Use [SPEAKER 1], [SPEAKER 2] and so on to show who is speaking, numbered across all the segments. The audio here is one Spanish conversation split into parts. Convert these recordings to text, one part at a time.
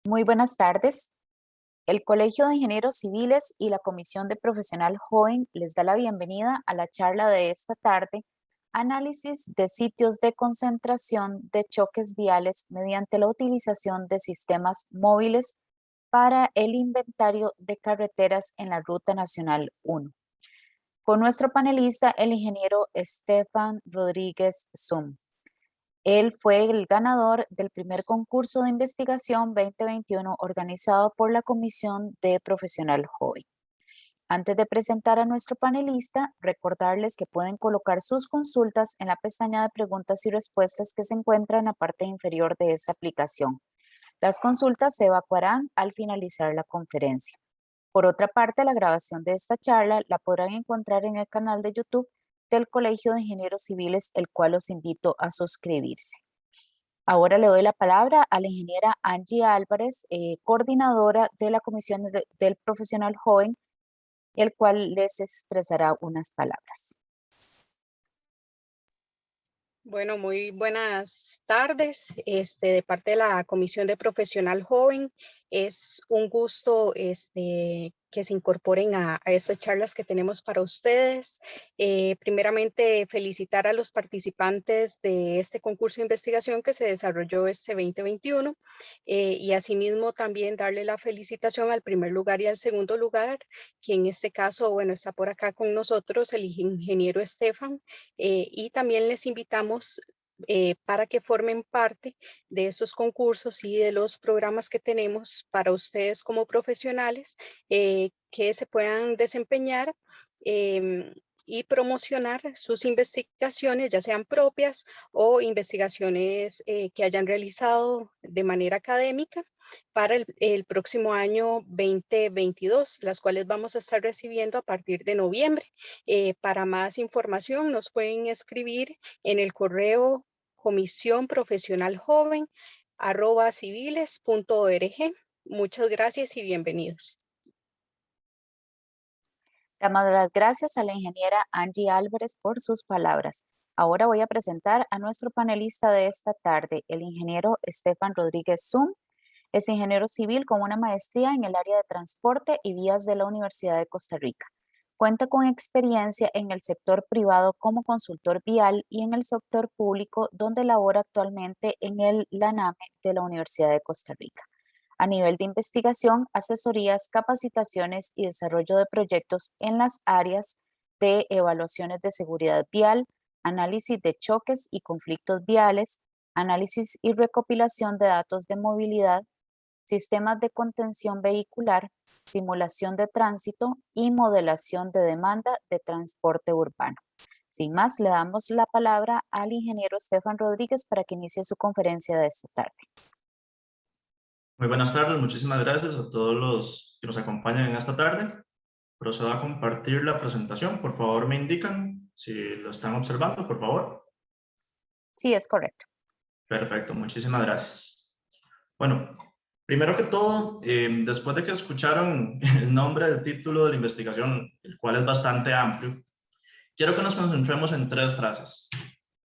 [SPEAKER 1] Muy buenas tardes. El Colegio de Ingenieros Civiles y la Comisión de Profesional Joven les da la bienvenida a la charla de esta tarde, Análisis de sitios de concentración de choques viales mediante la utilización de sistemas móviles para el inventario de carreteras en la Ruta Nacional 1. Con nuestro panelista, el ingeniero Estefan Rodríguez Zum. Él fue el ganador del primer concurso de investigación 2021 organizado por la Comisión de Profesional Joven. Antes de presentar a nuestro panelista, recordarles que pueden colocar sus consultas en la pestaña de preguntas y respuestas que se encuentra en la parte inferior de esta aplicación. Las consultas se evacuarán al finalizar la conferencia. Por otra parte, la grabación de esta charla la podrán encontrar en el canal de YouTube del Colegio de Ingenieros Civiles, el cual los invito a suscribirse. Ahora le doy la palabra a la ingeniera Angie Álvarez, coordinadora de la Comisión del Profesional Joven, el cual les expresará unas palabras.
[SPEAKER 2] Bueno, muy buenas tardes. De parte de la Comisión de Profesional Joven, es un gusto que se incorporen a estas charlas que tenemos para ustedes. Primeramente, felicitar a los participantes de este concurso de investigación que se desarrolló este 2021 y asimismo también darle la felicitación al primer lugar y al segundo lugar, que en este caso, bueno, está por acá con nosotros el ingeniero Estefan. Y también les invitamos para que formen parte de esos concursos y de los programas que tenemos para ustedes como profesionales, que se puedan desempeñar y promocionar sus investigaciones, ya sean propias o investigaciones que hayan realizado de manera académica para el próximo año 2022, las cuales vamos a estar recibiendo a partir de noviembre. Para más información nos pueden escribir en el correo comisionprofesionaljoven@civiles.org. Muchas gracias y bienvenidos.
[SPEAKER 1] Damos las gracias a la ingeniera Angie Álvarez por sus palabras. Ahora voy a presentar a nuestro panelista de esta tarde, el ingeniero Estefan Rodríguez Zum. Es ingeniero civil con una maestría en el área de transporte y vías de la Universidad de Costa Rica. Cuenta con experiencia en el sector privado como consultor vial y en el sector público, donde labora actualmente en el LANAME de la Universidad de Costa Rica. A nivel de investigación, asesorías, capacitaciones y desarrollo de proyectos en las áreas de evaluaciones de seguridad vial, análisis de choques y conflictos viales, análisis y recopilación de datos de movilidad, sistemas de contención vehicular, simulación de tránsito y modelación de demanda de transporte urbano. Sin más, le damos la palabra al ingeniero Estefan Rodríguez para que inicie su conferencia de esta tarde.
[SPEAKER 3] Muy buenas tardes, muchísimas gracias a todos los que nos acompañan en esta tarde. Procedo a compartir la presentación. Por favor, me indican si lo están observando, por favor.
[SPEAKER 1] Sí, es correcto.
[SPEAKER 3] Perfecto, muchísimas gracias. Bueno, primero que todo, después de que escucharon el nombre del título de la investigación, el cual es bastante amplio, quiero que nos concentremos en tres frases.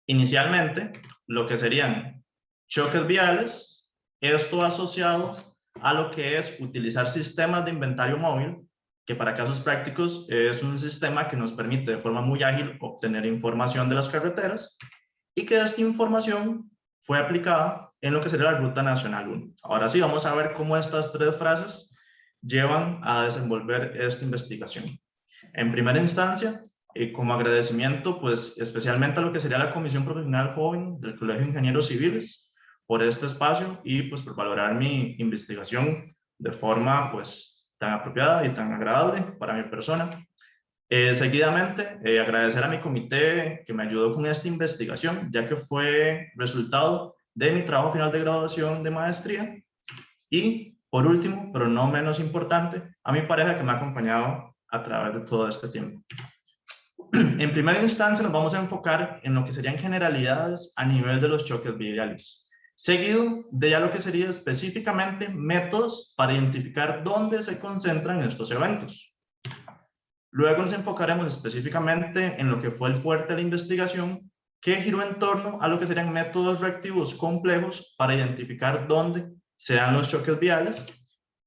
[SPEAKER 3] Inicialmente, lo que serían choques viales, esto asociado a lo que es utilizar sistemas de inventario móvil, que para casos prácticos es un sistema que nos permite de forma muy ágil obtener información de las carreteras y que esta información fue aplicada en lo que sería la Ruta Nacional 1. Ahora sí, vamos a ver cómo estas tres frases llevan a desenvolver esta investigación. En primera instancia, como agradecimiento, pues especialmente a lo que sería la Comisión Profesional Joven del Colegio de Ingenieros Civiles por este espacio y pues por valorar mi investigación de forma pues tan apropiada y tan agradable para mi persona. Seguidamente, agradecer a mi comité que me ayudó con esta investigación, ya que fue resultado de mi trabajo final de graduación de maestría. Y por último, pero no menos importante, a mi pareja que me ha acompañado a través de todo este tiempo. En primera instancia nos vamos a enfocar en lo que serían generalidades a nivel de los choques viales, seguido de ya lo que sería específicamente métodos para identificar dónde se concentran estos eventos. Luego nos enfocaremos específicamente en lo que fue el fuerte de la investigación, que giró en torno a lo que serían métodos reactivos complejos para identificar dónde se dan los choques viales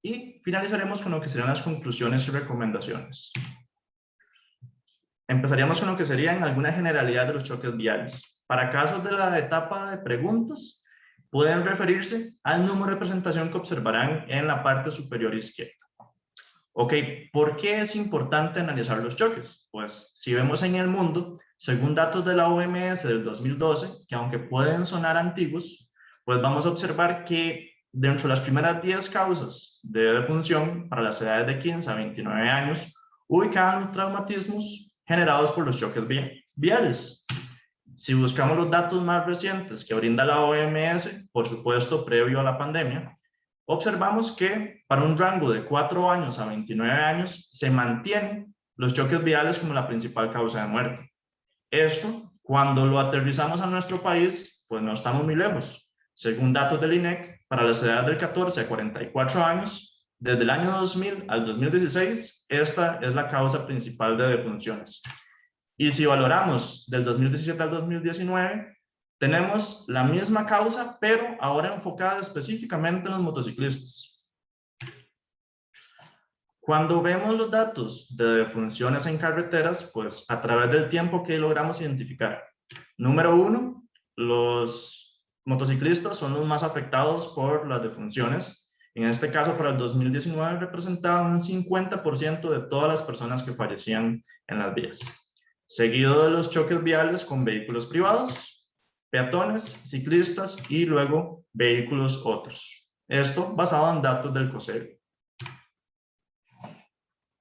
[SPEAKER 3] y finalizaremos con lo que serían las conclusiones y recomendaciones. Empezaríamos con lo que serían alguna generalidad de los choques viales. Para casos de la etapa de preguntas, pueden referirse al número de presentación que observarán en la parte superior izquierda. Ok, ¿por qué es importante analizar los choques? Pues si vemos en el mundo, según datos de la OMS del 2012, que aunque pueden sonar antiguos, pues vamos a observar que dentro de las primeras 10 causas de defunción para las edades de 15 a 29 años, ubicaban los traumatismos generados por los choques viales. Si buscamos los datos más recientes que brinda la OMS, por supuesto previo a la pandemia, observamos que para un rango de 4 años a 29 años se mantienen los choques viales como la principal causa de muerte. Esto, cuando lo aterrizamos a nuestro país, pues no estamos muy lejos. Según datos del INEC, para las edades del 14 a 44 años, desde el año 2000 al 2016, esta es la causa principal de defunciones. Y si valoramos del 2017 al 2019, tenemos la misma causa, pero ahora enfocada específicamente en los motociclistas. Cuando vemos los datos de defunciones en carreteras, pues a través del tiempo que logramos identificar. Número 1, los motociclistas son los más afectados por las defunciones. En este caso, para el 2019 representaban un 50% de todas las personas que fallecían en las vías. Seguido de los choques viales con vehículos privados, peatones, ciclistas y luego vehículos otros. Esto basado en datos del COSEBI.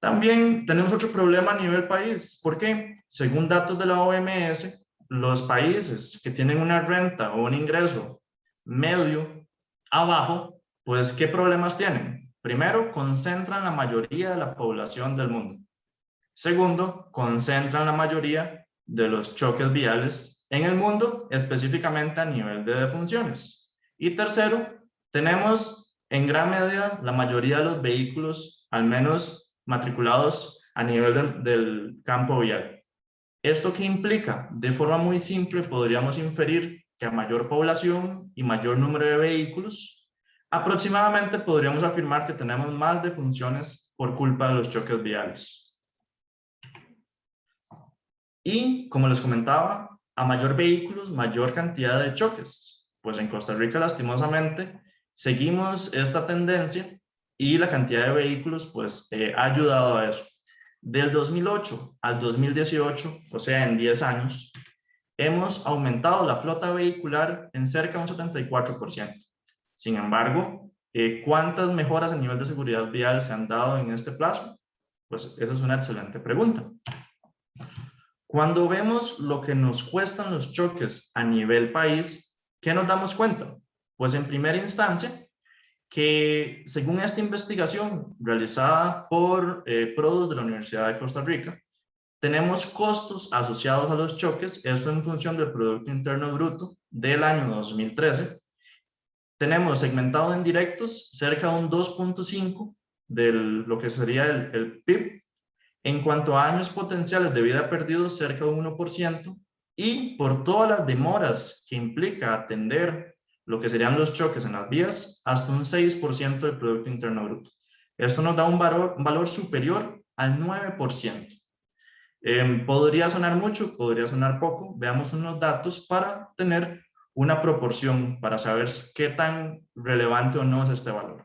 [SPEAKER 3] También tenemos otro problema a nivel país, porque según datos de la OMS, los países que tienen una renta o un ingreso medio abajo, pues ¿qué problemas tienen? Primero, concentran la mayoría de la población del mundo. Segundo, concentran la mayoría de los choques viales en el mundo, específicamente a nivel de defunciones. Y tercero, tenemos en gran medida la mayoría de los vehículos, al menos matriculados a nivel del campo vial. ¿Esto qué implica? De forma muy simple podríamos inferir que a mayor población y mayor número de vehículos, aproximadamente podríamos afirmar que tenemos más defunciones por culpa de los choques viales. Y, como les comentaba, a mayor vehículos, mayor cantidad de choques. Pues en Costa Rica, lastimosamente, seguimos esta tendencia y la cantidad de vehículos, pues, ha ayudado a eso. Del 2008 al 2018, o sea, en 10 años, hemos aumentado la flota vehicular en cerca de un 74%. Sin embargo, ¿cuántas mejoras a nivel de seguridad vial se han dado en este plazo? Pues esa es una excelente pregunta. Cuando vemos lo que nos cuestan los choques a nivel país, ¿qué nos damos cuenta? Pues en primera instancia, que según esta investigación realizada por PRODUS de la Universidad de Costa Rica, tenemos costos asociados a los choques, esto en función del Producto Interno Bruto del año 2013. Tenemos segmentado en directos cerca de un 2.5 de lo que sería el PIB. En cuanto a años potenciales de vida perdidos, cerca de un 1%, y por todas las demoras que implica atender lo que serían los choques en las vías, hasta un 6% del Producto Interno Bruto. Esto nos da un valor superior al 9%. Podría sonar mucho, podría sonar poco. Veamos unos datos para tener una proporción, para saber qué tan relevante o no es este valor.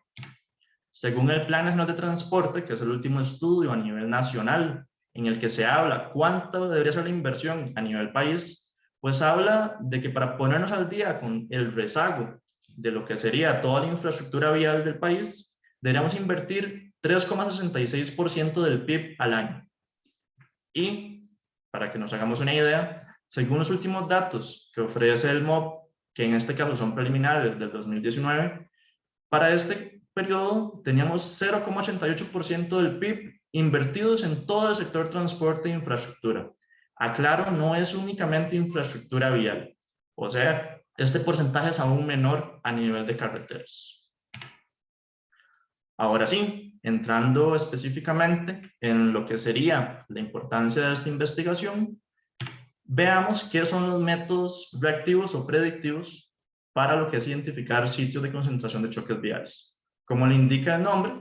[SPEAKER 3] Según el Plan Nacional de Transporte, que es el último estudio a nivel nacional en el que se habla cuánto debería ser la inversión a nivel país, pues habla de que para ponernos al día con el rezago de lo que sería toda la infraestructura vial del país, deberíamos invertir 3,66% del PIB al año. Y, para que nos hagamos una idea, según los últimos datos que ofrece el MOP, que en este caso son preliminares del 2019, para este periodo teníamos 0,88% del PIB invertidos en todo el sector transporte e infraestructura. Aclaro, no es únicamente infraestructura vial, o sea, este porcentaje es aún menor a nivel de carreteras. Ahora sí, entrando específicamente en lo que sería la importancia de esta investigación, veamos qué son los métodos reactivos o predictivos para lo que es identificar sitios de concentración de choques viales. Como le indica el nombre,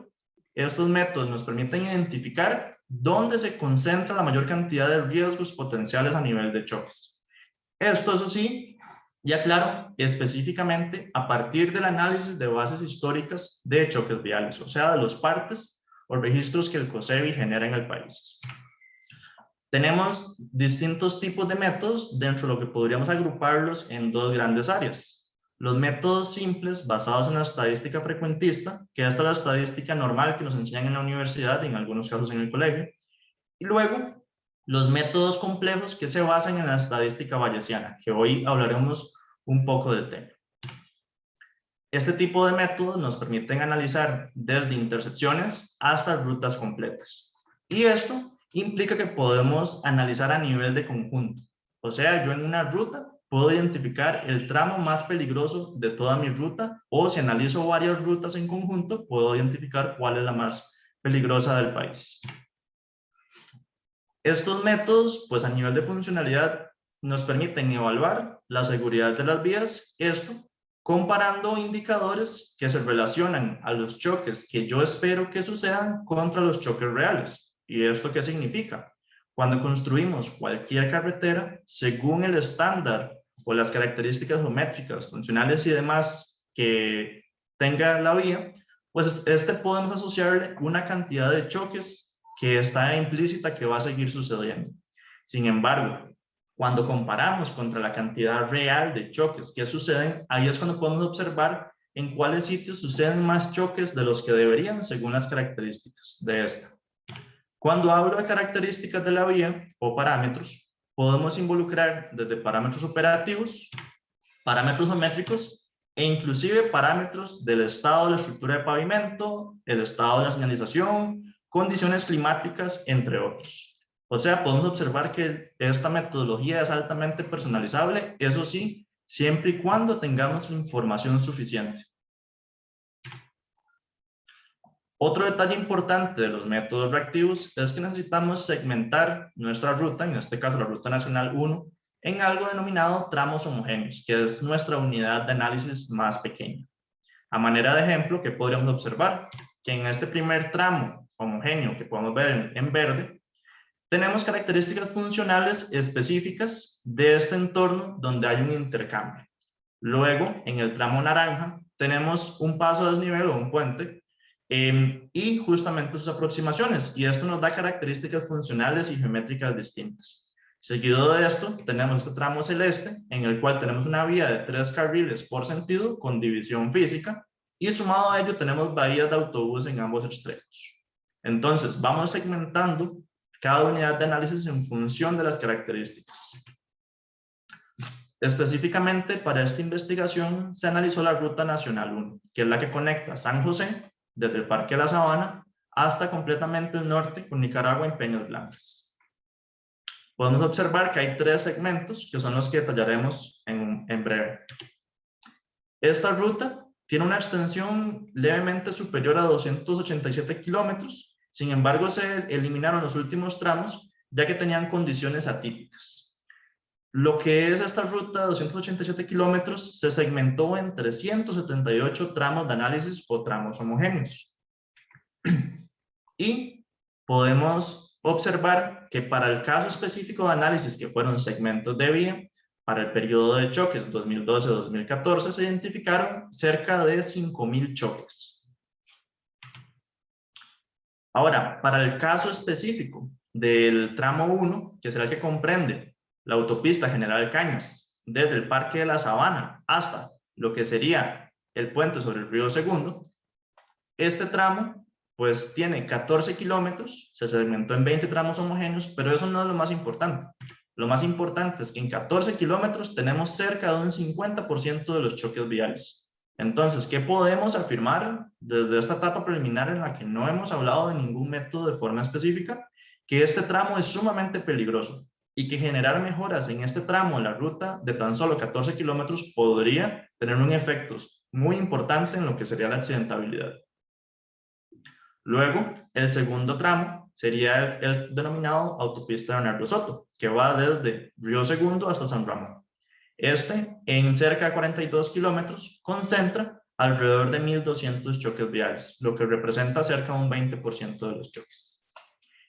[SPEAKER 3] estos métodos nos permiten identificar dónde se concentra la mayor cantidad de riesgos potenciales a nivel de choques. Esto, eso sí, ya claro, específicamente a partir del análisis de bases históricas de choques viales, o sea, de los partes o registros que el COSEBI genera en el país. Tenemos distintos tipos de métodos dentro de lo que podríamos agruparlos en dos grandes áreas. Los métodos simples basados en la estadística frecuentista, que esta es la estadística normal que nos enseñan en la universidad y en algunos casos en el colegio. Y luego, los métodos complejos que se basan en la estadística bayesiana, que hoy hablaremos un poco del tema. Este tipo de métodos nos permiten analizar desde intersecciones hasta rutas completas. Y esto implica que podemos analizar a nivel de conjunto. O sea, yo en una ruta puedo identificar el tramo más peligroso de toda mi ruta, o si analizo varias rutas en conjunto, puedo identificar cuál es la más peligrosa del país. Estos métodos, pues a nivel de funcionalidad, nos permiten evaluar la seguridad de las vías, esto comparando indicadores que se relacionan a los choques que yo espero que sucedan contra los choques reales. ¿Y esto qué significa? Cuando construimos cualquier carretera, según el estándar o las características geométricas, funcionales y demás que tenga la vía, pues podemos asociarle una cantidad de choques que está implícita que va a seguir sucediendo. Sin embargo, cuando comparamos contra la cantidad real de choques que suceden, ahí es cuando podemos observar en cuáles sitios suceden más choques de los que deberían según las características de esta. Cuando hablo de características de la vía o parámetros, podemos involucrar desde parámetros operativos, parámetros geométricos e inclusive parámetros del estado de la estructura de pavimento, el estado de la señalización, condiciones climáticas, entre otros. O sea, podemos observar que esta metodología es altamente personalizable, eso sí, siempre y cuando tengamos la información suficiente. Otro detalle importante de los métodos reactivos es que necesitamos segmentar nuestra ruta, en este caso la Ruta Nacional 1, en algo denominado tramos homogéneos, que es nuestra unidad de análisis más pequeña. A manera de ejemplo, que podríamos observar que en este primer tramo homogéneo que podemos ver en verde, tenemos características funcionales específicas de este entorno donde hay un intercambio. Luego, en el tramo naranja, tenemos un paso a desnivel o un puente y justamente sus aproximaciones. Y esto nos da características funcionales y geométricas distintas. Seguido de esto, tenemos este tramo celeste, en el cual tenemos una vía de 3 carriles por sentido con división física. Y sumado a ello, tenemos bahías de autobús en ambos extremos. Entonces, vamos segmentando cada unidad de análisis en función de las características. Específicamente para esta investigación se analizó la Ruta Nacional 1, que es la que conecta San José, desde el Parque de la Sabana, hasta completamente el norte con Nicaragua en Peñas Blancas. Podemos observar que hay 3 segmentos, que son los que detallaremos en breve. Esta ruta tiene una extensión levemente superior a 287 kilómetros. Sin embargo, se eliminaron los últimos tramos, ya que tenían condiciones atípicas. Lo que es esta ruta de 287 kilómetros se segmentó en 378 tramos de análisis o tramos homogéneos. Y podemos observar que para el caso específico de análisis, que fueron segmentos de vía, para el periodo de choques 2012-2014 se identificaron cerca de 5,000 choques. Ahora, para el caso específico del tramo 1, que será el que comprende la autopista General Cañas, desde el Parque de la Sabana hasta lo que sería el puente sobre el río Segundo, este tramo pues tiene 14 kilómetros, se segmentó en 20 tramos homogéneos, pero eso no es lo más importante. Lo más importante es que en 14 kilómetros tenemos cerca de un 50% de los choques viales. Entonces, ¿qué podemos afirmar desde esta etapa preliminar en la que no hemos hablado de ningún método de forma específica? Que este tramo es sumamente peligroso y que generar mejoras en este tramo de la ruta de tan solo 14 kilómetros podría tener un efecto muy importante en lo que sería la accidentabilidad. Luego, el segundo tramo sería el denominado autopista Bernardo Soto, que va desde Río Segundo hasta San Ramón. En cerca de 42 kilómetros, concentra alrededor de 1.200 choques viales, lo que representa cerca de un 20% de los choques.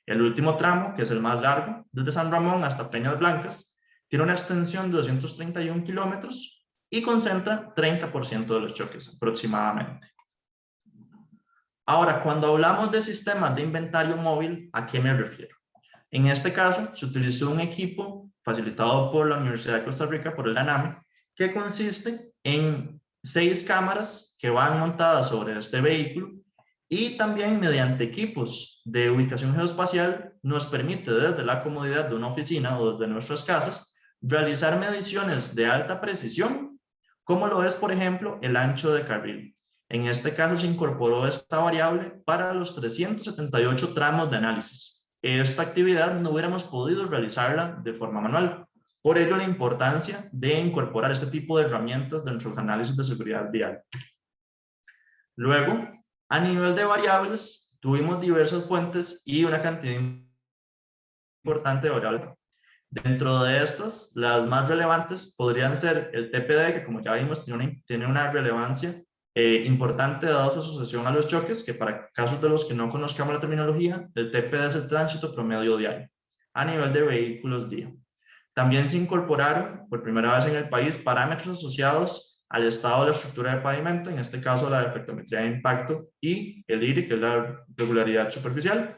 [SPEAKER 3] El último tramo, que es el más largo, desde San Ramón hasta Peñas Blancas, tiene una extensión de 231 kilómetros y concentra 30% de los choques aproximadamente. Ahora, cuando hablamos de sistemas de inventario móvil, ¿a qué me refiero? En este caso, se utilizó un equipo facilitado por la Universidad de Costa Rica, por el ANAME, que consiste en 6 cámaras que van montadas sobre este vehículo y también mediante equipos de ubicación geoespacial nos permite desde la comodidad de una oficina o desde nuestras casas realizar mediciones de alta precisión, como lo es, por ejemplo, el ancho de carril. En este caso se incorporó esta variable para los 378 tramos de análisis. Esta actividad no hubiéramos podido realizarla de forma manual. Por ello, la importancia de incorporar este tipo de herramientas dentro de los análisis de seguridad vial. Luego, a nivel de variables, tuvimos diversas fuentes y una cantidad importante de variables. Dentro de estas, las más relevantes podrían ser el TPD, que como ya vimos tiene una relevancia importante dado su asociación a los choques, que para casos de los que no conozcamos la terminología, el TPD es el tránsito promedio diario a nivel de vehículos día. También se incorporaron por primera vez en el país parámetros asociados al estado de la estructura de pavimento, en este caso la defectometría de impacto y el IRI, que es la regularidad superficial.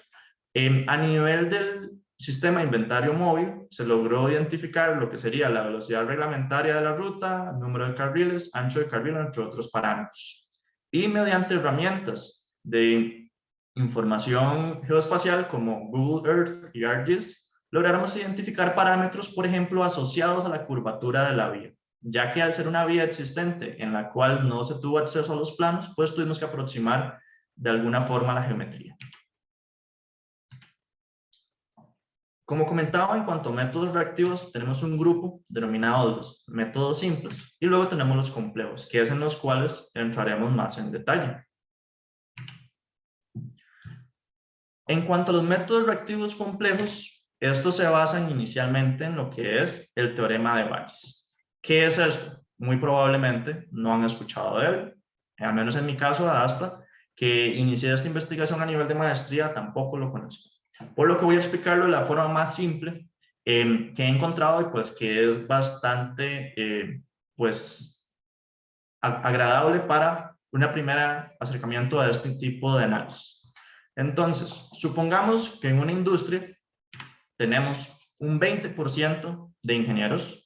[SPEAKER 3] A nivel del sistema de inventario móvil, se logró identificar lo que sería la velocidad reglamentaria de la ruta, número de carriles, ancho de carril, entre otros parámetros. Y mediante herramientas de información geoespacial como Google Earth y ArcGIS, logramos identificar parámetros, por ejemplo, asociados a la curvatura de la vía, ya que al ser una vía existente en la cual no se tuvo acceso a los planos, pues tuvimos que aproximar de alguna forma la geometría. Como comentaba, en cuanto a métodos reactivos, tenemos un grupo denominado los métodos simples y luego tenemos los complejos, que es en los cuales entraremos más en detalle. En cuanto a los métodos reactivos complejos, estos se basan inicialmente en lo que es el teorema de Bayes. ¿Qué es esto? Muy probablemente no han escuchado de él, al menos en mi caso, hasta que inicié esta investigación a nivel de maestría, tampoco lo conozco. Por lo que voy a explicarlo de la forma más simple que he encontrado y pues que es bastante agradable para un primer acercamiento a este tipo de análisis. Entonces, supongamos que en una industria tenemos un 20% de ingenieros,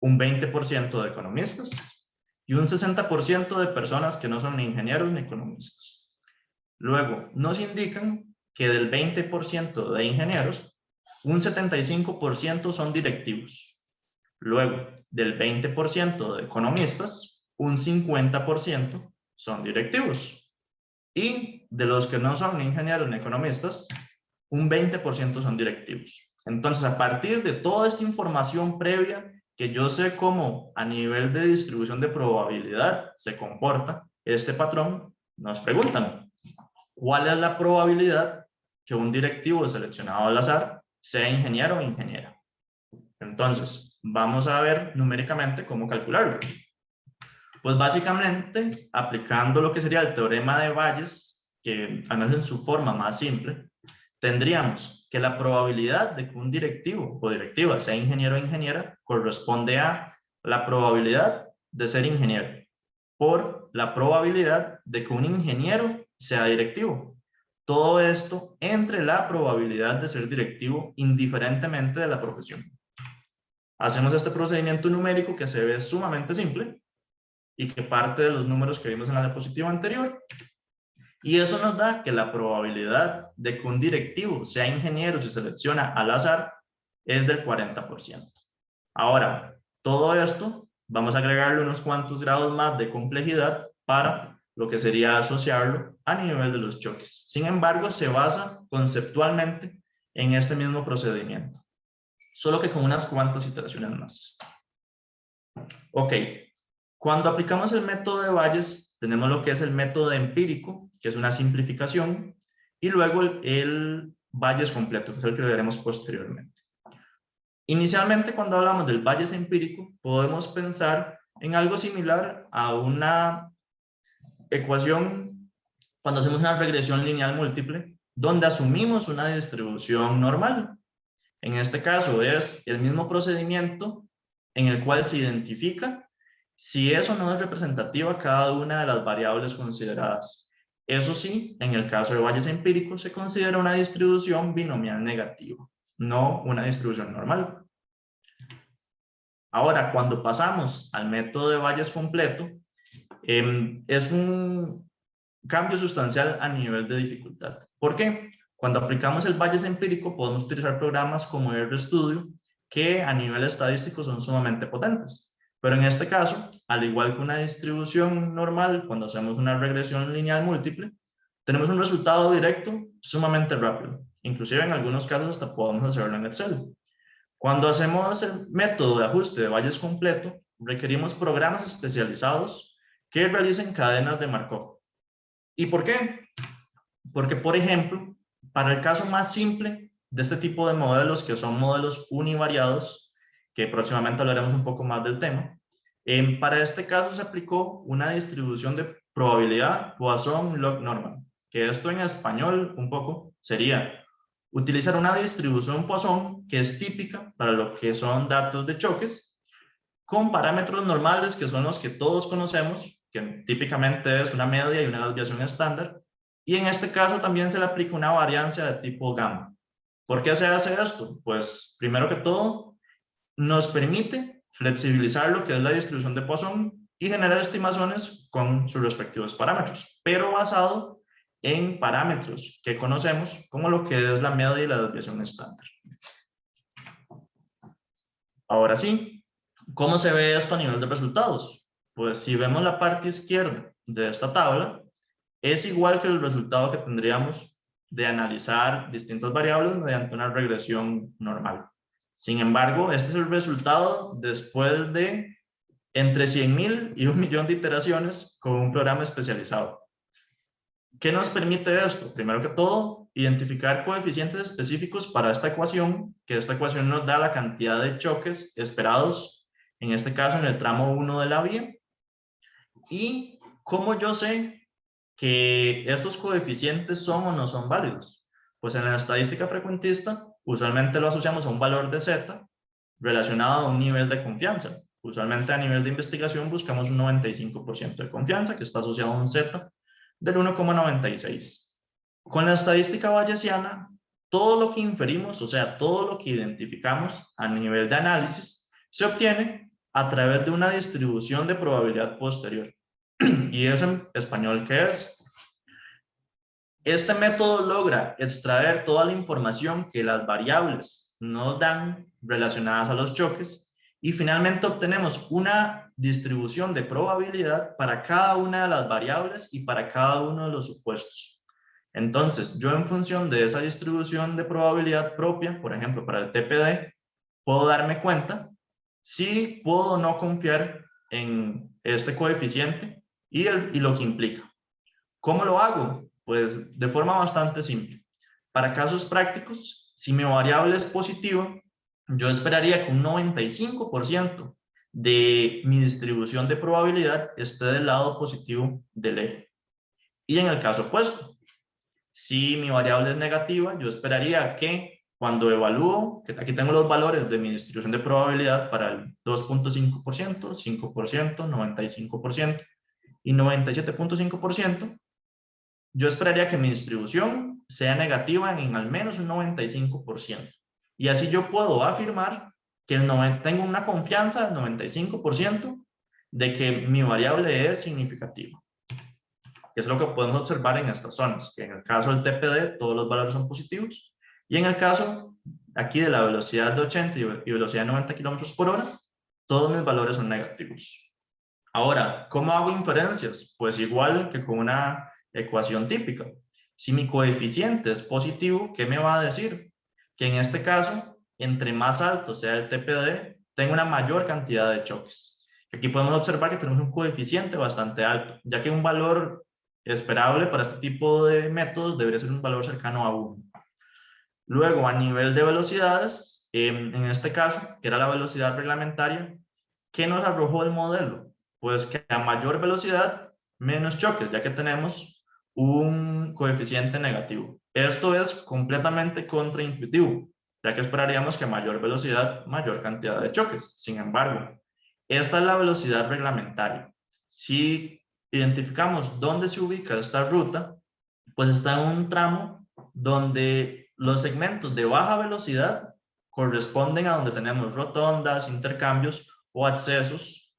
[SPEAKER 3] un 20% de economistas y un 60% de personas que no son ni ingenieros ni economistas. Luego, nos indican que del 20% de ingenieros, un 75% son directivos. Luego, del 20% de economistas, un 50% son directivos. Y de los que no son ni ingenieros ni economistas, un 20% son directivos. Entonces, a partir de toda esta información previa, que yo sé cómo a nivel de distribución de probabilidad se comporta este patrón, nos preguntan, ¿cuál es la probabilidad que un directivo seleccionado al azar sea ingeniero o ingeniera? Entonces, vamos a ver numéricamente cómo calcularlo. Pues básicamente, aplicando lo que sería el teorema de Bayes, que al menos en su forma más simple, tendríamos que la probabilidad de que un directivo o directiva sea ingeniero o ingeniera corresponde a la probabilidad de ser ingeniero por la probabilidad de que un ingeniero sea directivo. Todo esto entre la probabilidad de ser directivo indiferentemente de la profesión. Hacemos este procedimiento numérico que se ve sumamente simple y que parte de los números que vimos en la diapositiva anterior. Y eso nos da que la probabilidad de que un directivo sea ingeniero si selecciona al azar es del 40%. Ahora, todo esto vamos a agregarle unos cuantos grados más de complejidad para lo que sería asociarlo a nivel de los choques. Sin embargo, se basa conceptualmente en este mismo procedimiento, solo que con unas cuantas iteraciones más. Ok, cuando aplicamos el método de Bayes, tenemos lo que es el método empírico, que es una simplificación, y luego el Bayes completo, que es el que veremos posteriormente. Inicialmente, cuando hablamos del bias empírico, podemos pensar en algo similar a una ecuación cuando hacemos una regresión lineal múltiple, donde asumimos una distribución normal. En este caso es el mismo procedimiento en el cual se identifica si eso no es representativa cada una de las variables consideradas. Eso sí, en el caso de Bayes empírico se considera una distribución binomial negativa, no una distribución normal. Ahora, cuando pasamos al método de Bayes completo, es un cambio sustancial a nivel de dificultad. ¿Por qué? Cuando aplicamos el Bayes empírico podemos utilizar programas como RStudio que a nivel estadístico son sumamente potentes. Pero en este caso, al igual que una distribución normal, cuando hacemos una regresión lineal múltiple, tenemos un resultado directo sumamente rápido. Inclusive en algunos casos hasta podemos hacerlo en Excel. Cuando hacemos el método de ajuste de Bayes completo, requerimos programas especializados que realicen cadenas de Markov. ¿Y por qué? Porque, por ejemplo, para el caso más simple de este tipo de modelos, que son modelos univariados, que próximamente hablaremos un poco más del tema, para este caso se aplicó una distribución de probabilidad Poisson-log-normal, que esto en español un poco sería utilizar una distribución Poisson que es típica para lo que son datos de choques, con parámetros normales que son los que todos conocemos, que típicamente es una media y una desviación estándar, y en este caso también se le aplica una variancia de tipo gamma. ¿Por qué se hace esto? Pues primero que todo, nos permite flexibilizar lo que es la distribución de Poisson y generar estimaciones con sus respectivos parámetros, pero basado en parámetros que conocemos como lo que es la media y la desviación estándar. Ahora sí, ¿cómo se ve esto a nivel de resultados? Pues si vemos la parte izquierda de esta tabla, es igual que el resultado que tendríamos de analizar distintas variables mediante una regresión normal. Sin embargo, este es el resultado después de entre 100.000 y 1.000.000 de iteraciones con un programa especializado. ¿Qué nos permite esto? Primero que todo, identificar coeficientes específicos para esta ecuación, que esta ecuación nos da la cantidad de choques esperados, en este caso en el tramo 1 de la vía. Y cómo yo sé que estos coeficientes son o no son válidos. Pues en la estadística frecuentista, usualmente lo asociamos a un valor de Z relacionado a un nivel de confianza. Usualmente a nivel de investigación buscamos un 95% de confianza, que está asociado a un Z del 1,96. Con la estadística bayesiana, todo lo que inferimos, o sea, todo lo que identificamos a nivel de análisis, se obtiene a través de una distribución de probabilidad posterior. ¿Y eso en español qué es? Este método logra extraer toda la información que las variables nos dan relacionadas a los choques y finalmente obtenemos una distribución de probabilidad para cada una de las variables y para cada uno de los supuestos. Entonces, yo en función de esa distribución de probabilidad propia, por ejemplo, para el TPD, puedo darme cuenta si puedo o no confiar en este coeficiente y lo que implica. ¿Cómo lo hago? Pues de forma bastante simple. Para casos prácticos, si mi variable es positiva, yo esperaría que un 95% de mi distribución de probabilidad esté del lado positivo del eje. Y en el caso opuesto, si mi variable es negativa, yo esperaría que cuando evalúo, que aquí tengo los valores de mi distribución de probabilidad para el 2.5%, 5%, 95% y 97.5%, yo esperaría que mi distribución sea negativa en al menos un 95%. Y así yo puedo afirmar que tengo una confianza del 95% de que mi variable es significativa. Es lo que podemos observar en estas zonas, que en el caso del TPD todos los valores son positivos y en el caso aquí de la velocidad de 80 y velocidad de 90 km por hora, todos mis valores son negativos. Ahora, ¿cómo hago inferencias? Pues igual que con una ecuación típica. Si mi coeficiente es positivo, ¿qué me va a decir? Que en este caso, entre más alto sea el TPD, tengo una mayor cantidad de choques. Aquí podemos observar que tenemos un coeficiente bastante alto, ya que un valor esperable para este tipo de métodos debería ser un valor cercano a 1. Luego, a nivel de velocidades, en este caso, que era la velocidad reglamentaria, ¿qué nos arrojó el modelo? Pues que a mayor velocidad, menos choques, ya que tenemos un coeficiente negativo. Esto es completamente contraintuitivo, ya que esperaríamos que a mayor velocidad, mayor cantidad de choques. Sin embargo, esta es la velocidad reglamentaria. Si identificamos dónde se ubica esta ruta, pues está en un tramo donde los segmentos de baja velocidad corresponden a donde tenemos rotondas, intercambios o accesos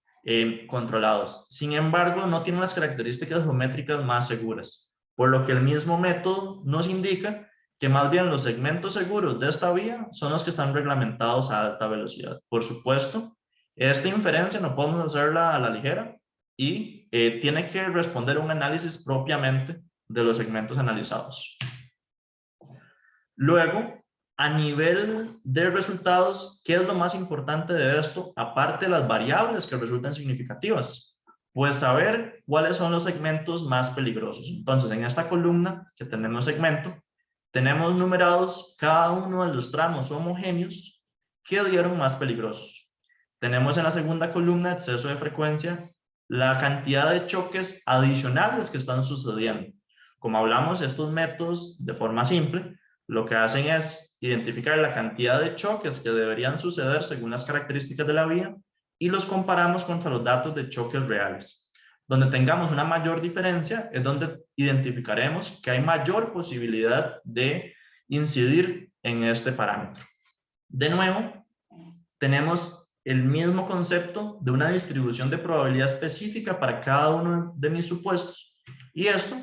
[SPEAKER 3] controlados. Sin embargo, no tienen las características geométricas más seguras, por lo que el mismo método nos indica que más bien los segmentos seguros de esta vía son los que están reglamentados a alta velocidad. Por supuesto, esta inferencia no podemos hacerla a la ligera y tiene que responder a un análisis propiamente de los segmentos analizados. Luego, a nivel de resultados, ¿qué es lo más importante de esto? Aparte de las variables que resultan significativas, pues saber cuáles son los segmentos más peligrosos. Entonces, en esta columna que tenemos segmento, tenemos numerados cada uno de los tramos homogéneos que dieron más peligrosos. Tenemos en la segunda columna, exceso de frecuencia, la cantidad de choques adicionales que están sucediendo. Como hablamos, estos métodos, de forma simple, lo que hacen es identificar la cantidad de choques que deberían suceder según las características de la vía y los comparamos contra los datos de choques reales. Donde tengamos una mayor diferencia es donde identificaremos que hay mayor posibilidad de incidir en este parámetro. De nuevo, tenemos el mismo concepto de una distribución de probabilidad específica para cada uno de mis supuestos. Y esto,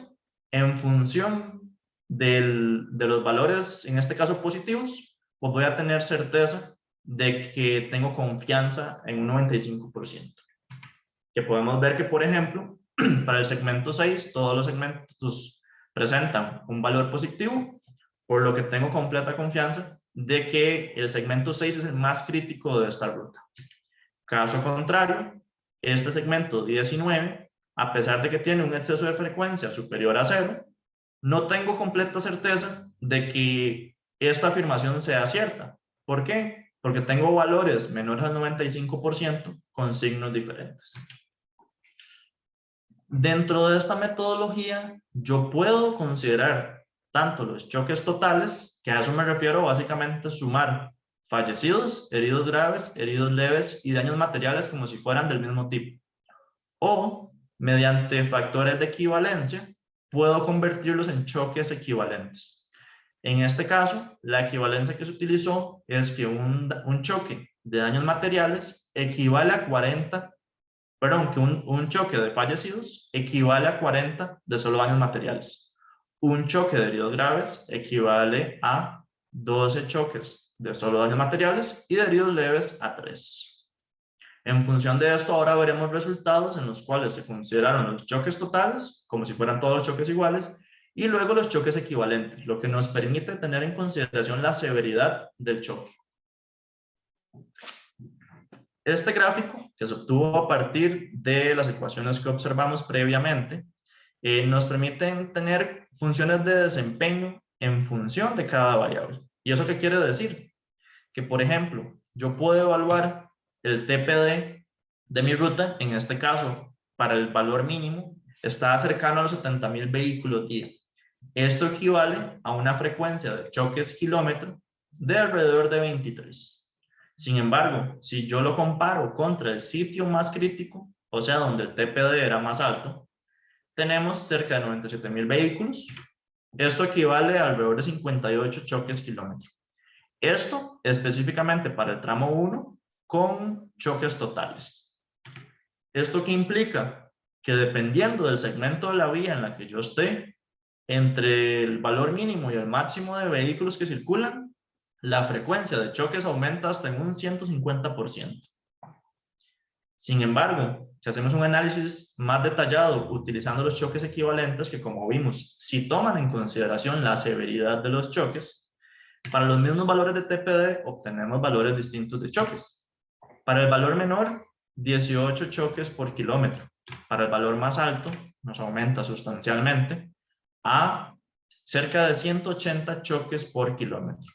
[SPEAKER 3] en función de los valores, en este caso positivos, pues voy a tener certeza de que tengo confianza en un 95%. Que podemos ver que, por ejemplo, para el segmento 6, todos los segmentos presentan un valor positivo, por lo que tengo completa confianza de que el segmento 6 es el más crítico de esta ruta. Caso contrario, este segmento 19, a pesar de que tiene un exceso de frecuencia superior a 0, no tengo completa certeza de que esta afirmación sea cierta. ¿Por qué? Porque tengo valores menores al 95% con signos diferentes. Dentro de esta metodología, yo puedo considerar tanto los choques totales, que a eso me refiero básicamente sumar fallecidos, heridos graves, heridos leves y daños materiales como si fueran del mismo tipo. O, mediante factores de equivalencia, puedo convertirlos en choques equivalentes. En este caso, la equivalencia que se utilizó es que un choque de daños materiales equivale a 40, perdón, que un choque de fallecidos equivale a 40 de solo daños materiales. Un choque de heridos graves equivale a 12 choques de solo daños materiales y de heridos leves a 3. En función de esto, ahora veremos resultados en los cuales se consideraron los choques totales, como si fueran todos los choques iguales, y luego los choques equivalentes, lo que nos permite tener en consideración la severidad del choque. Este gráfico, que se obtuvo a partir de las ecuaciones que observamos previamente, nos permiten tener funciones de desempeño en función de cada variable. ¿Y eso qué quiere decir? Que, por ejemplo, yo puedo evaluar el TPD de mi ruta, en este caso, para el valor mínimo, está cercano a los 70,000 vehículos día. Esto equivale a una frecuencia de choques kilómetro de alrededor de 23. Sin embargo, si yo lo comparo contra el sitio más crítico, o sea, donde el TPD era más alto, tenemos cerca de 97,000 vehículos. Esto equivale a alrededor de 58 choques kilómetro. Esto específicamente para el tramo 1 con choques totales. ¿Esto qué implica? Que dependiendo del segmento de la vía en la que yo esté, entre el valor mínimo y el máximo de vehículos que circulan, la frecuencia de choques aumenta hasta en un 150%. Sin embargo, si hacemos un análisis más detallado utilizando los choques equivalentes, que como vimos, si toman en consideración la severidad de los choques, para los mismos valores de TPD obtenemos valores distintos de choques. Para el valor menor, 18 choques por kilómetro. Para el valor más alto, nos aumenta sustancialmente a cerca de 180 choques por kilómetro.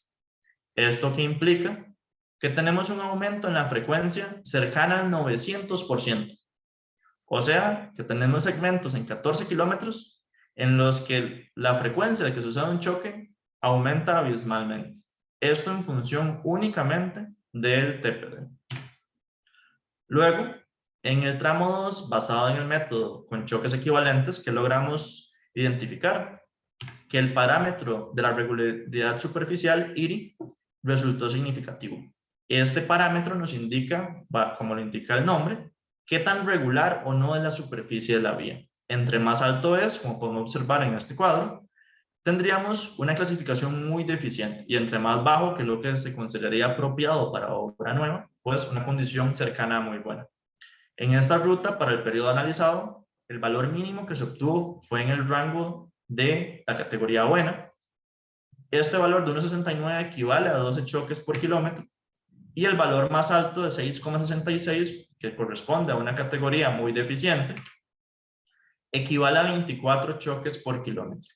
[SPEAKER 3] ¿Esto qué implica? que tenemos un aumento en la frecuencia cercana al 900%. O sea, que tenemos segmentos en 14 kilómetros en los que la frecuencia de que suceda un choque aumenta abismalmente. Esto en función únicamente del TPD. Luego, en el tramo 2, basado en el método con choques equivalentes, que logramos identificar que el parámetro de la regularidad superficial, IRI, resultó significativo. Este parámetro nos indica, como lo indica el nombre, qué tan regular o no es la superficie de la vía. Entre más alto es, como podemos observar en este cuadro, tendríamos una clasificación muy deficiente, y entre más bajo, que es lo que se consideraría apropiado para obra nueva, pues una condición cercana a muy buena. En esta ruta, para el periodo analizado, el valor mínimo que se obtuvo fue en el rango de la categoría buena. Este valor de 1,69 equivale a 12 choques por kilómetro, y el valor más alto de 6,66, que corresponde a una categoría muy deficiente, equivale a 24 choques por kilómetro.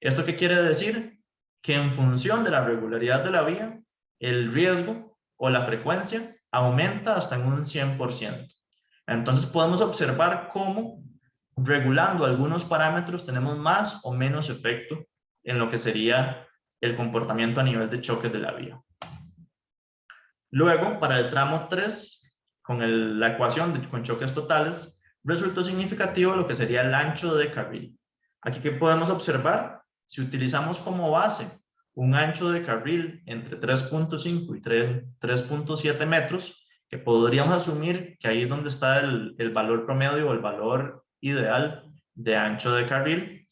[SPEAKER 3] ¿Esto qué quiere decir? Que en función de la regularidad de la vía, el riesgo o la frecuencia aumenta hasta en un 100%. Entonces podemos observar cómo regulando algunos parámetros tenemos más o menos efecto en lo que sería el comportamiento a nivel de choques de la vía. Luego, para el tramo 3, con la ecuación con choques totales, resultó significativo lo que sería el ancho de carril. Aquí, ¿qué podemos observar? Si utilizamos como base un ancho de carril entre 3.5 y 3.7 metros, que podríamos asumir que ahí es donde está el valor promedio o el valor ideal de ancho de carril,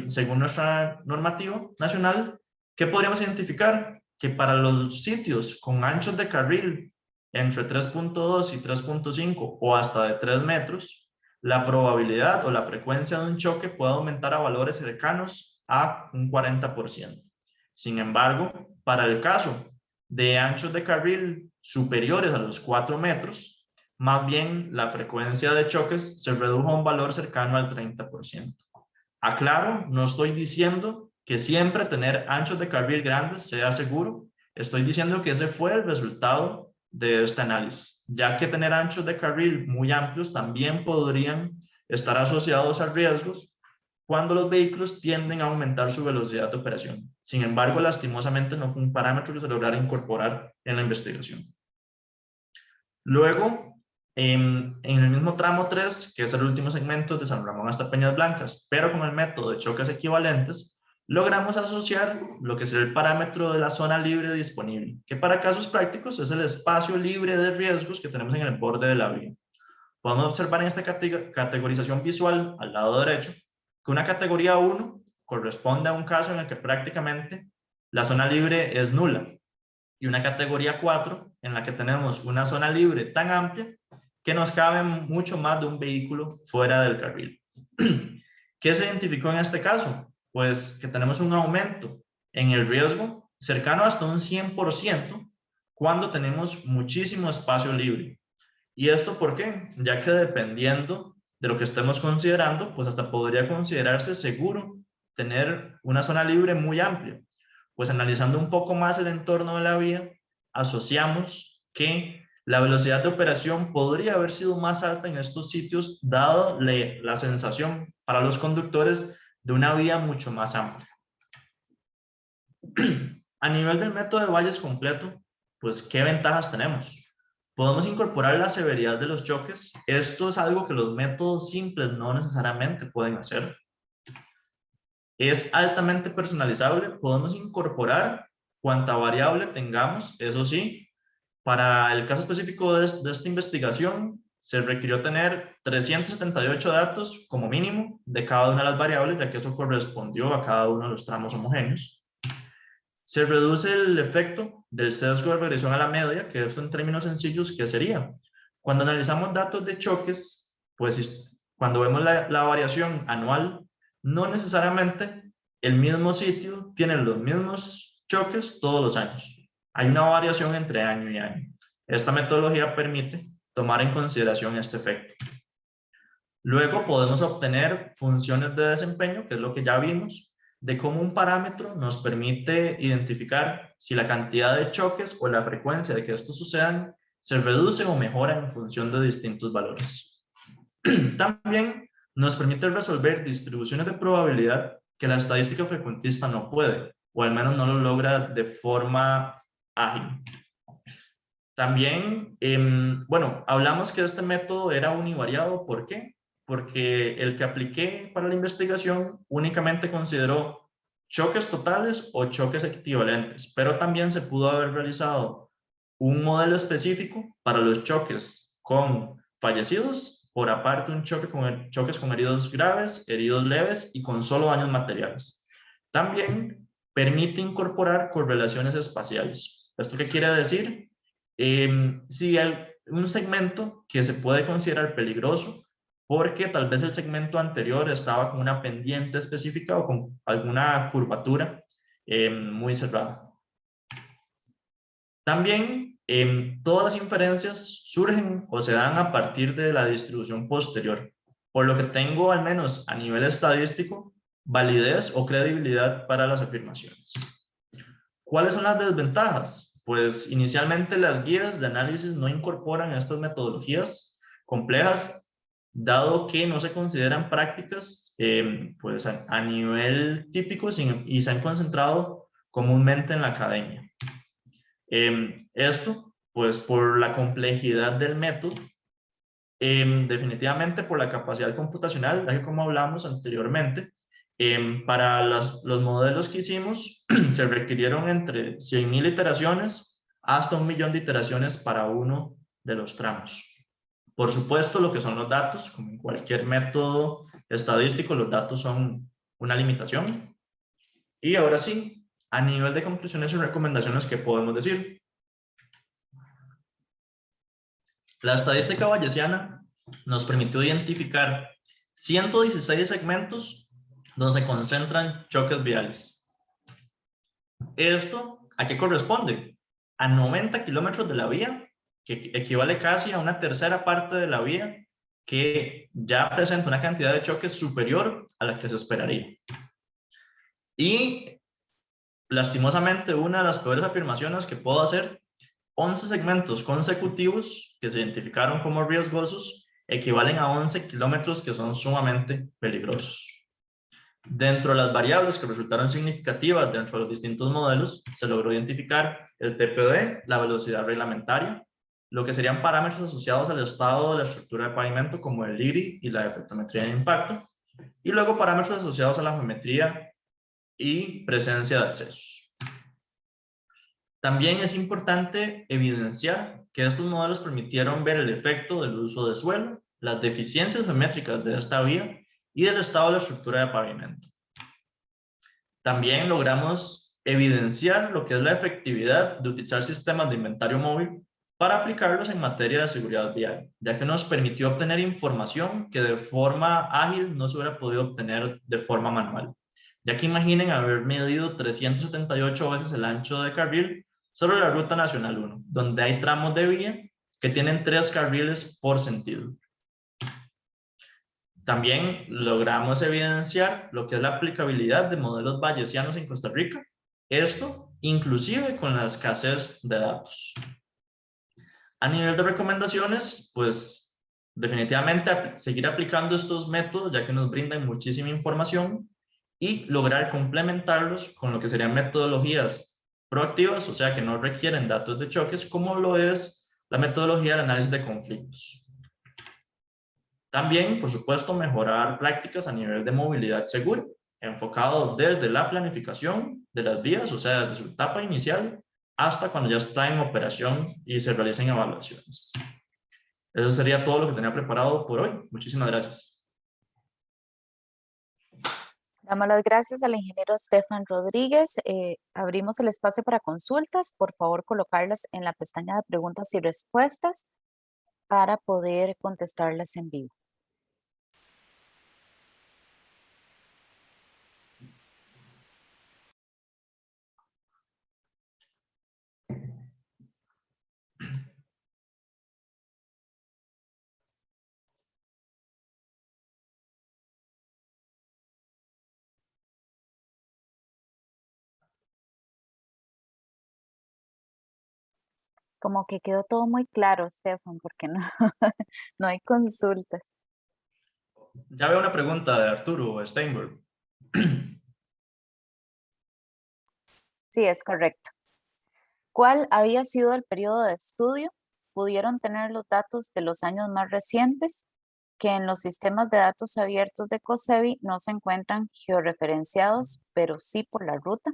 [SPEAKER 3] según nuestra normativa nacional, ¿qué podríamos identificar? Que para los sitios con anchos de carril entre 3.2 y 3.5 o hasta de 3 metros, la probabilidad o la frecuencia de un choque puede aumentar a valores cercanos a un 40%. Sin embargo, para el caso de anchos de carril superiores a los 4 metros, más bien la frecuencia de choques se redujo a un valor cercano al 30%. Aclaro, no estoy diciendo que siempre tener anchos de carril grandes sea seguro. Estoy diciendo que ese fue el resultado de este análisis, ya que tener anchos de carril muy amplios también podrían estar asociados a riesgos cuando los vehículos tienden a aumentar su velocidad de operación. Sin embargo, lastimosamente no fue un parámetro que se lograra incorporar en la investigación. Luego, en el mismo tramo 3, que es el último segmento de San Ramón hasta Peñas Blancas, pero con el método de choques equivalentes, logramos asociar lo que es el parámetro de la zona libre disponible, que para casos prácticos es el espacio libre de riesgos que tenemos en el borde de la vía. Podemos observar en esta categorización visual al lado derecho que una categoría 1 corresponde a un caso en el que prácticamente la zona libre es nula, y una categoría 4 en la que tenemos una zona libre tan amplia que nos cabe mucho más de un vehículo fuera del carril. ¿Qué se identificó en este caso? Pues que tenemos un aumento en el riesgo cercano hasta un 100% cuando tenemos muchísimo espacio libre. ¿Y esto por qué? Ya que dependiendo de lo que estemos considerando, pues hasta podría considerarse seguro tener una zona libre muy amplia. Pues analizando un poco más el entorno de la vía, asociamos que la velocidad de operación podría haber sido más alta en estos sitios, dado la sensación para los conductores de una vía mucho más amplia. A nivel del método de valles completo, pues, ¿qué ventajas tenemos? Podemos incorporar la severidad de los choques. Esto es algo que los métodos simples no necesariamente pueden hacer. Es altamente personalizable. Podemos incorporar cuanta variable tengamos. Eso sí, para el caso específico de esta investigación, se requirió tener 378 datos como mínimo de cada una de las variables, ya que eso correspondió a cada uno de los tramos homogéneos. Se reduce el efecto del sesgo de regresión a la media, que esto en términos sencillos, ¿qué sería? Cuando analizamos datos de choques, pues cuando vemos la variación anual, no necesariamente el mismo sitio tiene los mismos choques todos los años. Hay una variación entre año y año. Esta metodología permite tomar en consideración este efecto. Luego podemos obtener funciones de desempeño, que es lo que ya vimos, de cómo un parámetro nos permite identificar si la cantidad de choques o la frecuencia de que estos sucedan se reduce o mejora en función de distintos valores. También nos permite resolver distribuciones de probabilidad que la estadística frecuentista no puede, o al menos no lo logra de forma ágil. También, bueno, hablamos que este método era univariado. ¿Por qué? Porque el que apliqué para la investigación únicamente consideró choques totales o choques equivalentes, pero también se pudo haber realizado un modelo específico para los choques con fallecidos, por aparte un choque con choques con heridos graves, heridos leves y con solo daños materiales. También permite incorporar correlaciones espaciales. ¿Esto qué quiere decir? Si hay un segmento que se puede considerar peligroso porque tal vez el segmento anterior estaba con una pendiente específica o con alguna curvatura muy cerrada. También todas las inferencias surgen o se dan a partir de la distribución posterior, por lo que tengo, al menos a nivel estadístico, validez o credibilidad para las afirmaciones. ¿Cuáles son las desventajas? Pues inicialmente las guías de análisis no incorporan estas metodologías complejas, dado que no se consideran prácticas pues a nivel típico y se han concentrado comúnmente en la academia. Esto, pues por la complejidad del método, definitivamente por la capacidad computacional, ya que como hablamos anteriormente, para los modelos que hicimos se requirieron entre 100.000 iteraciones hasta 1.000.000 de iteraciones para uno de los tramos. Por supuesto, lo que son los datos, como en cualquier método estadístico, los datos son una limitación. Y ahora sí, a nivel de conclusiones y recomendaciones, ¿qué podemos decir? La estadística bayesiana nos permitió identificar 116 segmentos donde se concentran choques viales. ¿Esto a qué corresponde? A 90 kilómetros de la vía, que equivale casi a una tercera parte de la vía, que ya presenta una cantidad de choques superior a la que se esperaría. Y lastimosamente, una de las peores afirmaciones que puedo hacer: 11 segmentos consecutivos que se identificaron como riesgosos equivalen a 11 kilómetros que son sumamente peligrosos. Dentro de las variables que resultaron significativas dentro de los distintos modelos, se logró identificar el TPD, la velocidad reglamentaria, lo que serían parámetros asociados al estado de la estructura de pavimento como el IRI y la efectometría de impacto, y luego parámetros asociados a la geometría y presencia de accesos. También es importante evidenciar que estos modelos permitieron ver el efecto del uso de suelo, las deficiencias geométricas de esta vía y del estado de la estructura de pavimento. También logramos evidenciar lo que es la efectividad de utilizar sistemas de inventario móvil para aplicarlos en materia de seguridad vial, ya que nos permitió obtener información que de forma ágil no se hubiera podido obtener de forma manual. Ya que imaginen haber medido 378 veces el ancho de carril solo la Ruta Nacional 1, donde hay tramos de vía que tienen 3 carriles por sentido. También logramos evidenciar lo que es la aplicabilidad de modelos bayesianos en Costa Rica, esto inclusive con la escasez de datos. A nivel de recomendaciones, pues definitivamente seguir aplicando estos métodos, ya que nos brindan muchísima información, y lograr complementarlos con lo que serían metodologías proactivas, o sea, que no requieren datos de choques, como lo es la metodología de análisis de conflictos. También, por supuesto, mejorar prácticas a nivel de movilidad segura, enfocado desde la planificación de las vías, o sea, desde su etapa inicial hasta cuando ya está en operación y se realicen evaluaciones. Eso sería todo lo que tenía preparado por hoy. Muchísimas gracias.
[SPEAKER 1] Damos las gracias al ingeniero Stefan Rodríguez. Abrimos el espacio para consultas. Por favor, colocarlas en la pestaña de preguntas y respuestas para poder contestarlas en vivo. Como que quedó todo muy claro, Stefan, porque no, no hay consultas.
[SPEAKER 3] Ya veo una pregunta de Arturo Steinberg.
[SPEAKER 1] Sí, es correcto. ¿Cuál había sido el periodo de estudio? Pudieron tener los datos de los años más recientes, que en los sistemas de datos abiertos de COSEBI no se encuentran georreferenciados, pero sí por la ruta.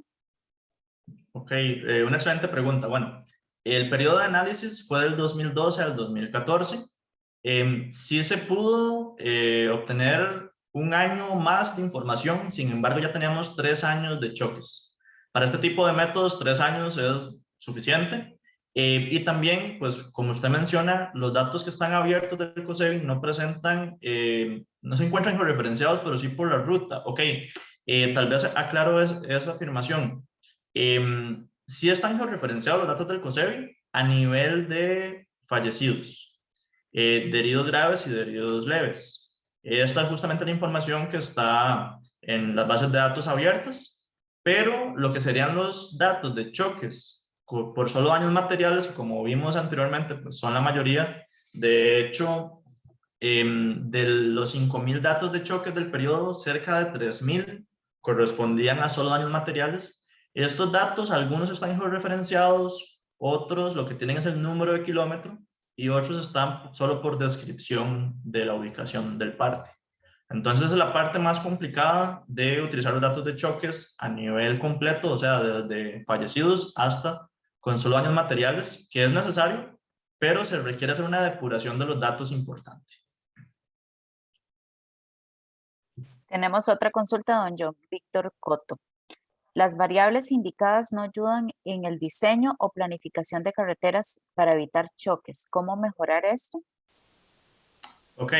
[SPEAKER 3] Ok, una excelente pregunta. Bueno, el periodo de análisis fue del 2012 al 2014. Sí se pudo obtener un año más de información, sin embargo ya teníamos 3 años de choques. Para este tipo de métodos, 3 años es suficiente. Y también, pues como usted menciona, los datos que están abiertos del COSEBI no presentan, no se encuentran georreferenciados, pero sí por la ruta. Ok, tal vez aclaro esa afirmación. Sí están georreferenciados los datos del COSEBI a nivel de fallecidos, de heridos graves y de heridos leves. Esta es justamente la información que está en las bases de datos abiertas, pero lo que serían los datos de choques por solo daños materiales, como vimos anteriormente, pues son la mayoría. De hecho, de los 5.000 datos de choques del periodo, cerca de 3.000 correspondían a solo daños materiales. Estos datos, algunos están georreferenciados, otros lo que tienen es el número de kilómetro y otros están solo por descripción de la ubicación del parte. Entonces, es la parte más complicada de utilizar los datos de choques a nivel completo, o sea, desde fallecidos hasta con solo daños materiales, que es necesario, pero se requiere hacer una depuración de los datos importante.
[SPEAKER 1] Tenemos otra consulta, don John Víctor Coto. Las variables indicadas no ayudan en el diseño o planificación de carreteras para evitar choques. ¿Cómo mejorar esto?
[SPEAKER 3] Ok,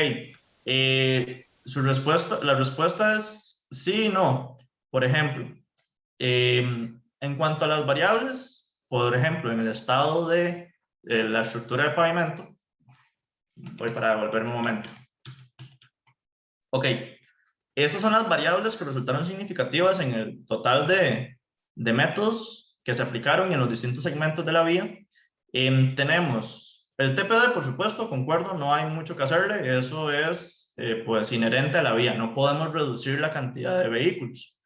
[SPEAKER 3] la respuesta es sí y no. Por ejemplo, en cuanto a las variables, por ejemplo, en el estado de la estructura de pavimento, voy para devolverme un momento. Ok, estas son las variables que resultaron significativas en el total de métodos que se aplicaron en los distintos segmentos de la vía. Tenemos el TPD, por supuesto, concuerdo, no hay mucho que hacerle, eso es pues inherente a la vía, no podemos reducir la cantidad de vehículos.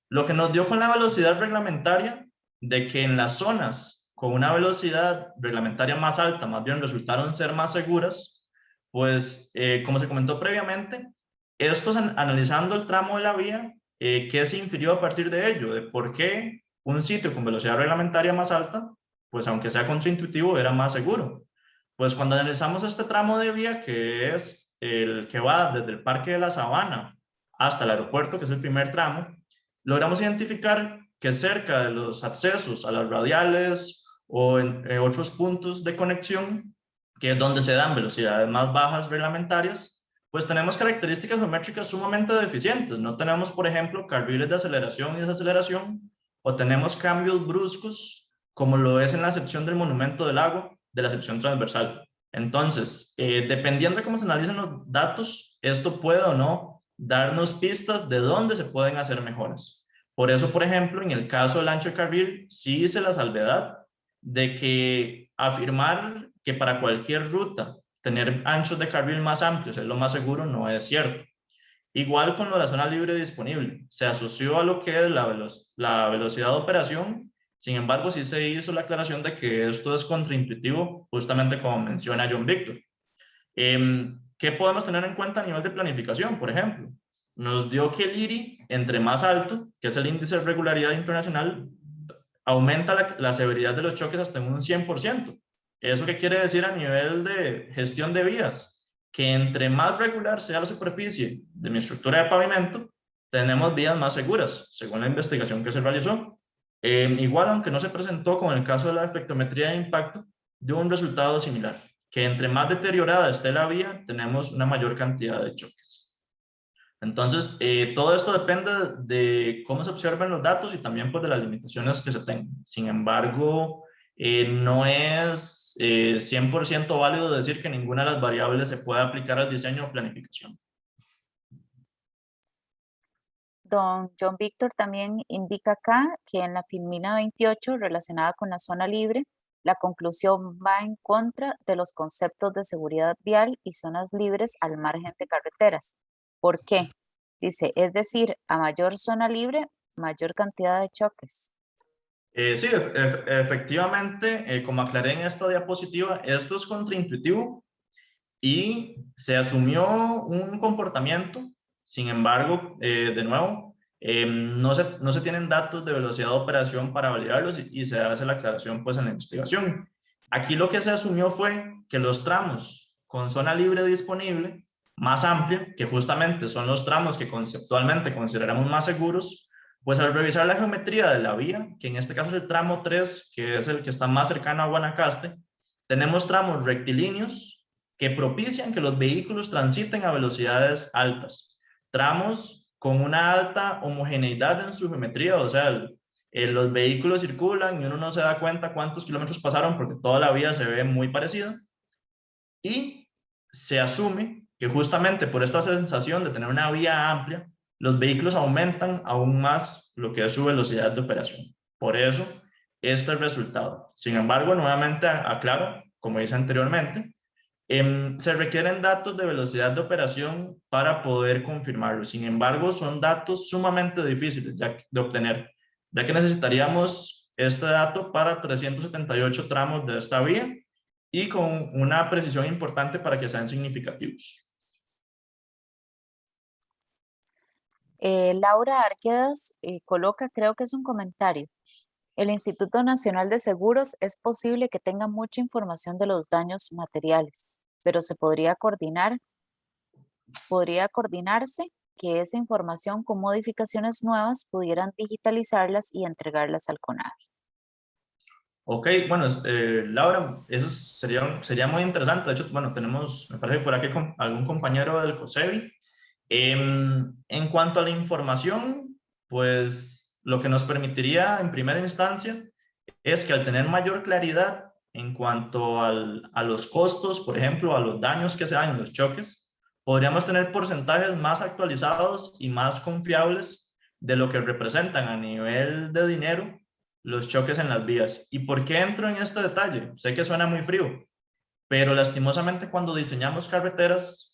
[SPEAKER 3] Lo que nos dio con la velocidad reglamentaria, de que en las zonas con una velocidad reglamentaria más alta, más bien resultaron ser más seguras, pues como se comentó previamente, estos analizando el tramo de la vía, ¿qué se infirió a partir de ello? De por qué un sitio con velocidad reglamentaria más alta, pues aunque sea contraintuitivo, era más seguro. Pues cuando analizamos este tramo de vía, que es el que va desde el Parque de la Sabana hasta el aeropuerto, que es el primer tramo, logramos identificar que cerca de los accesos a las radiales o en otros puntos de conexión, que es donde se dan velocidades más bajas reglamentarias, pues tenemos características geométricas sumamente deficientes. No tenemos, por ejemplo, carriles de aceleración y desaceleración, o tenemos cambios bruscos, como lo es en la sección del Monumento del Agua, de la sección transversal. Entonces, dependiendo de cómo se analicen los datos, esto puede o no darnos pistas de dónde se pueden hacer mejoras. Por eso, por ejemplo, en el caso del ancho de carril, sí hice la salvedad de que afirmar que para cualquier ruta tener anchos de carril más amplios es lo más seguro no es cierto. Igual con lo de la zona libre disponible, se asoció a lo que es la velocidad de operación, sin embargo sí se hizo la aclaración de que esto es contraintuitivo, justamente como menciona John Victor. ¿Qué podemos tener en cuenta a nivel de planificación? Por ejemplo, nos dio que el IRI, entre más alto, que es el índice de regularidad internacional, aumenta la severidad de los choques hasta en un 100%. ¿Eso qué quiere decir a nivel de gestión de vías? Que entre más regular sea la superficie de mi estructura de pavimento, tenemos vías más seguras, según la investigación que se realizó. Igual, aunque no se presentó con el caso de la efectometría de impacto, dio un resultado similar, que entre más deteriorada esté la vía, tenemos una mayor cantidad de choques. Entonces, todo esto depende de cómo se observen los datos y también pues, de las limitaciones que se tengan. Sin embargo, no es 100% válido decir que ninguna de las variables se puede aplicar al diseño o planificación.
[SPEAKER 1] Don John Víctor también indica acá que en la filmina 28, relacionada con la zona libre, La conclusión va en contra de los conceptos de seguridad vial y zonas libres al margen de carreteras. ¿Por qué? Dice, es decir, a mayor zona libre, mayor cantidad de choques.
[SPEAKER 3] Sí, efectivamente, como aclaré en esta diapositiva, esto es contraintuitivo y se asumió un comportamiento. Sin embargo, de nuevo, no se tienen datos de velocidad de operación para validarlos y se hace la aclaración pues en la investigación. Aquí lo que se asumió fue que los tramos con zona libre disponible más amplia, que justamente son los tramos que conceptualmente consideramos más seguros, pues al revisar la geometría de la vía, que en este caso es el tramo 3, que es el que está más cercano a Guanacaste, tenemos tramos rectilíneos que propician que los vehículos transiten a velocidades altas. Tramos con una alta homogeneidad en su geometría, o sea, los vehículos circulan y uno no se da cuenta cuántos kilómetros pasaron porque toda la vía se ve muy parecida. Y se asume que justamente por esta sensación de tener una vía amplia, los vehículos aumentan aún más lo que es su velocidad de operación. Por eso, este es el resultado. Sin embargo, nuevamente aclaro, como dice anteriormente, se requieren datos de velocidad de operación para poder confirmarlo. Sin embargo, son datos sumamente difíciles de obtener, ya que necesitaríamos este dato para 378 tramos de esta vía y con una precisión importante para que sean significativos.
[SPEAKER 1] Laura Arquedas coloca, creo que es un comentario. El Instituto Nacional de Seguros es posible que tenga mucha información de los daños materiales, pero se podría coordinarse que esa información con modificaciones nuevas pudieran digitalizarlas y entregarlas al CONAVI.
[SPEAKER 3] Ok, bueno, Laura, eso sería muy interesante. De hecho, bueno, tenemos, me parece por aquí algún compañero del COSEBI. En cuanto a la información, pues lo que nos permitiría en primera instancia es que al tener mayor claridad en cuanto a los costos, por ejemplo, a los daños que se dan en los choques, podríamos tener porcentajes más actualizados y más confiables de lo que representan a nivel de dinero los choques en las vías. ¿Y por qué entro en este detalle? Sé que suena muy frío, pero lastimosamente cuando diseñamos carreteras,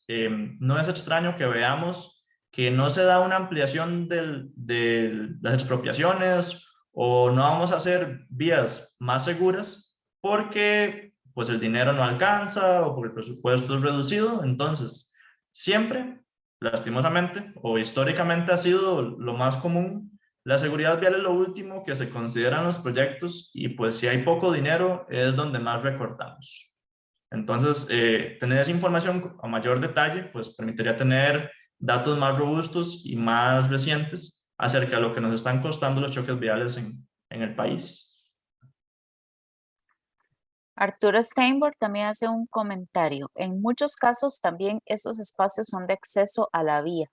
[SPEAKER 3] no es extraño que veamos que no se da una ampliación de las expropiaciones o no vamos a hacer vías más seguras porque pues el dinero no alcanza o porque el presupuesto es reducido. Entonces, siempre, lastimosamente o históricamente ha sido lo más común. La seguridad vial es lo último que se considera en los proyectos y pues si hay poco dinero es donde más recortamos. Entonces, tener esa información a mayor detalle, pues permitiría tener datos más robustos y más recientes acerca de lo que nos están costando los choques viales en el país.
[SPEAKER 1] Arturo Steinberg también hace un comentario. En muchos casos también estos espacios son de acceso a la vía,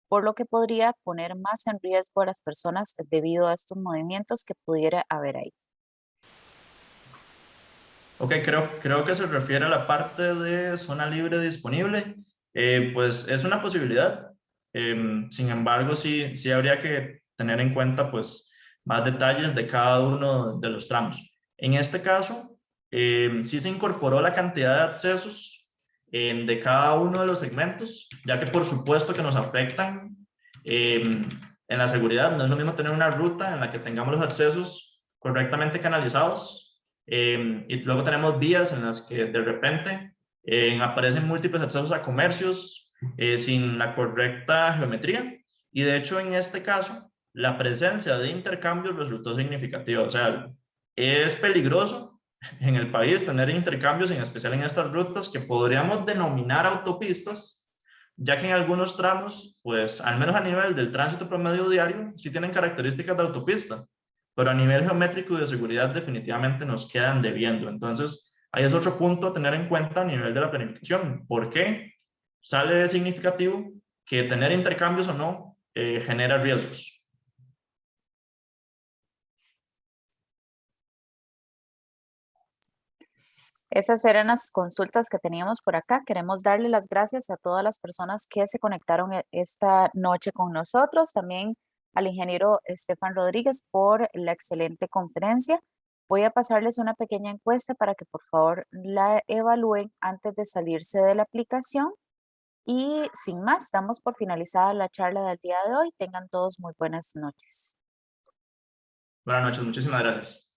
[SPEAKER 1] por lo que podría poner más en riesgo a las personas debido a estos movimientos que pudiera haber ahí.
[SPEAKER 3] Ok, creo que se refiere a la parte de zona libre disponible. Pues es una posibilidad. Sin embargo, sí habría que tener en cuenta pues más detalles de cada uno de los tramos. En este caso, sí se incorporó la cantidad de accesos de cada uno de los segmentos, ya que por supuesto que nos afectan en la seguridad. No es lo mismo tener una ruta en la que tengamos los accesos correctamente canalizados y luego tenemos vías en las que de repente aparecen múltiples accesos a comercios sin la correcta geometría. Y de hecho, en este caso, la presencia de intercambios resultó significativa. O sea, es peligroso en el país tener intercambios, en especial en estas rutas que podríamos denominar autopistas, ya que en algunos tramos, pues al menos a nivel del tránsito promedio diario, sí tienen características de autopista, pero a nivel geométrico y de seguridad definitivamente nos quedan debiendo. Entonces, ahí es otro punto a tener en cuenta a nivel de la planificación. ¿Por qué sale significativo que tener intercambios o no genera riesgos?
[SPEAKER 1] Esas eran las consultas que teníamos por acá. Queremos darle las gracias a todas las personas que se conectaron esta noche con nosotros. También al ingeniero Estefan Rodríguez por la excelente conferencia. Voy a pasarles una pequeña encuesta para que por favor la evalúen antes de salirse de la aplicación. Y sin más, damos por finalizada la charla del día de hoy. Tengan todos muy buenas noches.
[SPEAKER 3] Buenas noches, muchísimas gracias.